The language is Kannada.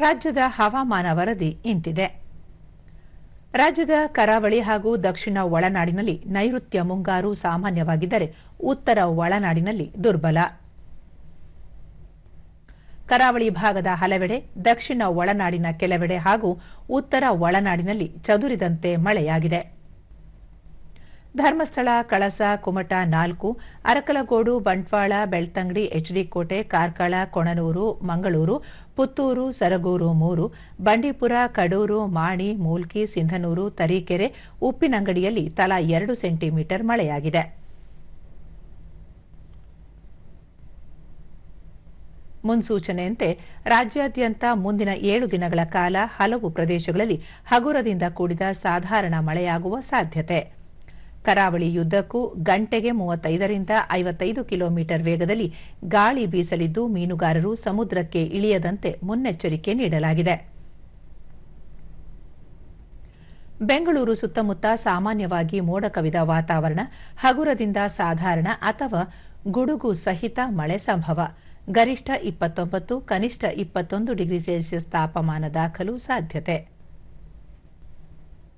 ರಾಜ್ಯದ ಹವಾಮಾನ ವರದಿ ಇಂತಿದೆ. ರಾಜ್ಯದ ಕರಾವಳಿ ಹಾಗೂ ದಕ್ಷಿಣ ಒಳನಾಡಿನಲ್ಲಿ ನೈಋತ್ಯ ಮುಂಗಾರು ಸಾಮಾನ್ಯವಾಗಿದ್ದರೆ ಉತ್ತರ ಒಳನಾಡಿನಲ್ಲಿ ದುರ್ಬಲ. ಕರಾವಳಿ ಭಾಗದ ಹಲವೆಡೆ, ದಕ್ಷಿಣ ಒಳನಾಡಿನ ಕೆಲವೆಡೆ ಹಾಗೂ ಉತ್ತರ ಒಳನಾಡಿನಲ್ಲಿ ಚದುರಿದಂತೆ ಮಳೆಯಾಗಿದೆ. ಧರ್ಮಸ್ಥಳ, ಕಳಸ, ಕುಮಟಾ 4, ಅರಕಲಗೋಡು, ಬಂಟ್ವಾಳ, ಬೆಳ್ತಂಗಡಿ, ಎಚ್ಡಿ ಕೋಟೆ, ಕಾರ್ಕಳ, ಕೊಣನೂರು, ಮಂಗಳೂರು, ಪುತ್ತೂರು, ಸರಗೂರು 3, ಬಂಡೀಪುರ, ಕಡೂರು, ಮಾಣಿ, ಮೂಲ್ಕಿ, ಸಿಂಧನೂರು, ತರೀಕೆರೆ, ಉಪ್ಪಿನಂಗಡಿಯಲ್ಲಿ ತಲಾ 2 ಸೆಂಟಿಮೀಟರ್ ಮಳೆಯಾಗಿದೆ. ಮುನ್ಸೂಚನೆಯಂತೆ ರಾಜ್ಯಾದ್ಯಂತ ಮುಂದಿನ 7 ದಿನಗಳ ಕಾಲ ಹಲವು ಪ್ರದೇಶಗಳಲ್ಲಿ ಹಗುರದಿಂದ ಕೂಡಿದ ಸಾಧಾರಣ ಮಳೆಯಾಗುವ ಸಾಧ್ಯತೆ. ಕರಾವಳಿಯುದ್ದಕ್ಕೂ ಗಂಟೆಗೆ 35 ರಿಂದ 55 ಕಿಲೋಮೀಟರ್ ವೇಗದಲ್ಲಿ ಗಾಳಿ ಬೀಸಲಿದ್ದು ಮೀನುಗಾರರು ಸಮುದ್ರಕ್ಕೆ ಇಳಿಯದಂತೆ ಮುನ್ನೆಚ್ಚರಿಕೆ ನೀಡಲಾಗಿದೆ. ಬೆಂಗಳೂರು ಸುತ್ತಮುತ್ತ ಸಾಮಾನ್ಯವಾಗಿ ಮೋಡ ಕವಿದ ವಾತಾವರಣ, ಹಗುರದಿಂದ ಸಾಧಾರಣ ಅಥವಾ ಗುಡುಗು ಸಹಿತ ಮಳೆ ಸಂಭವ. ಗರಿಷ್ಠ 29, ಕನಿಷ್ಠ 21 ಡಿಗ್ರಿ ಸೆಲ್ಸಿಯಸ್ ತಾಪಮಾನ ದಾಖಲು ಸಾಧ್ಯತೆ.